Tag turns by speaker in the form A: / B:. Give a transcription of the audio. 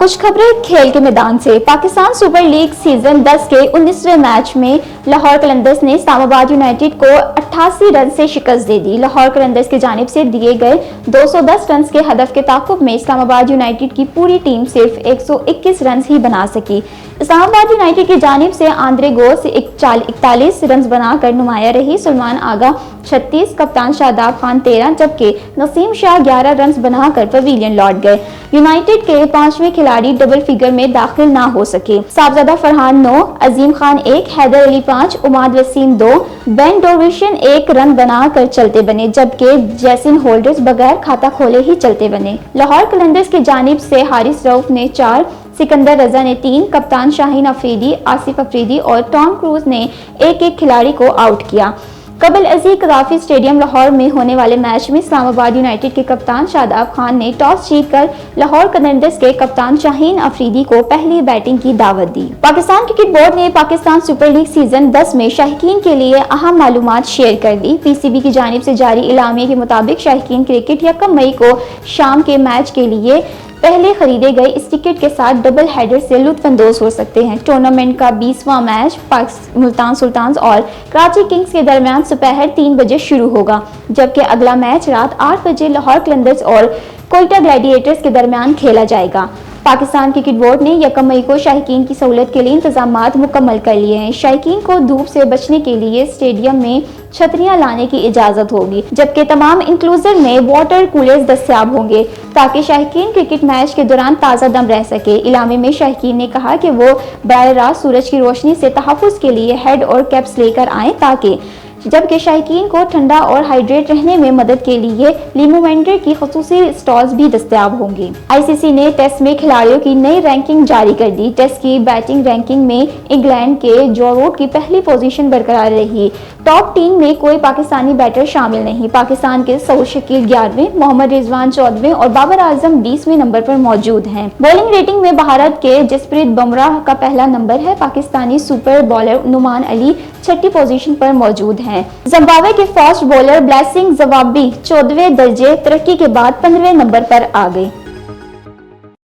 A: कुछ खबरें खेल के मैदान से। पाकिस्तान सुपर लीग सीजन 10 के 19वें मैच में लाहौर कलंदर्स ने इस्लामाबाद यूनाइटेड को 88 रन से शिकस्त दे दी। लाहौर कलंदर्स की जानिब से दिए गए 210 रन के हदफ के ताक़ुब में इस्लामाबाद यूनाइटेड की पूरी टीम सिर्फ 121 रन ही बना सकी। इस्लामाबाद यूनाइटेड की जानिब से आंद्रे गोस 41 रन बनाकर नुमाया रही। सलमान आगा 36, कप्तान शादाब खान 13 जबकि नसीम शाह 11 रन बनाकर पवेलियन लौट गए। यूनाइटेड के 5वें खिलाड़ी डबल फिगर में दाखिल ना हो सके। साहबजादा फरहान 9, अजीम खान 1, हैदर अली 5, उमाद वसीम 2, बेन डोविशन 1 रन बनाकर चलते बने जबकि जैसिन होल्डर्स बगैर खाता खोले ही चलते बने। लाहौर कलंदर्स की जानिब से हारिस रऊफ ने 4, सिकंदर रजा ने 3, कप्तान शाहीन अफरीदी, आसिफ अफरीदी और टॉम क्रूज ने एक खिलाड़ी को आउट किया। कबल अजीज कदाफी स्टेडियम लाहौर में होने वाले मैच में इस्लामाबाद यूनाइटेड के कप्तान शादाब खान ने टॉस जीतकर लाहौर कलंदर्स के कप्तान शाहीन अफरीदी को पहली बैटिंग की दावत दी। पाकिस्तान क्रिकेट बोर्ड ने पाकिस्तान सुपर लीग सीजन 10 में शाहीकीन के लिए अहम मालूमात शेयर कर दी। पीसीबी की जानिब से जारी इलामे के मुताबिक शाहीकीन क्रिकेट 1 मई को शाम के मैच के लिए पहले खरीदे गए इस टिकट के साथ डबल हेडर से लुत्फानंदोज हो सकते हैं। टूर्नामेंट का 20वां मैच मुल्तान सुल्तान्स और कराची किंग्स के दरमियान दोपहर 3 बजे शुरू होगा जबकि अगला मैच रात 8 बजे लाहौर कलंदर्स और कोयटा ग्लैडिएटर्स के दरमियान खेला जाएगा। पाकिस्तान क्रिकेट बोर्ड ने 1 मई को शाहीकीन की सहूलत के लिए इंतजामात मुकम्मल कर लिए हैं। शाहीकीन को धूप से बचने के लिए स्टेडियम में छतरियां लाने की इजाजत होगी जबकि तमाम इंक्लूजर में वाटर कूलर्स दस्तयाब होंगे ताकि शाहीकीन क्रिकेट मैच के दौरान ताज़ा दम रह सके। इलामे में शाहीकीन ने कहा कि वो बराह रास्त सूरज की रोशनी से तहफ़्फ़ुज़ के लिए हेड और कैप्स लेकर आएँ ताकि जबकि शाहीकीन को ठंडा और हाइड्रेट रहने में मदद के लिए लिमोवेंडर की खसूसी स्टॉल्स भी दस्तयाब होंगी। आईसीसी ने टेस्ट में खिलाड़ियों की नई रैंकिंग जारी कर दी। टेस्ट की बैटिंग रैंकिंग में इंग्लैंड के जो रूट की पहली पोजीशन बरकरार रही। टॉप 3 में कोई पाकिस्तानी बैटर शामिल नहीं। पाकिस्तान के सऊद शकील 11वें, मोहम्मद रिजवान 14वें और बाबर आजम 20वें नंबर पर मौजूद हैं। बॉलिंग रेटिंग में भारत के जसप्रीत बुमराह का पहला नंबर है। पाकिस्तानी सुपर बॉलर नुमान अली 6ठी पोजीशन पर मौजूद हैं। जिम्बाब्वे के फास्ट बॉलर ब्लेसिंग जवाबी 14वें दर्जे तरक्की के बाद 15वें नंबर पर आ गए।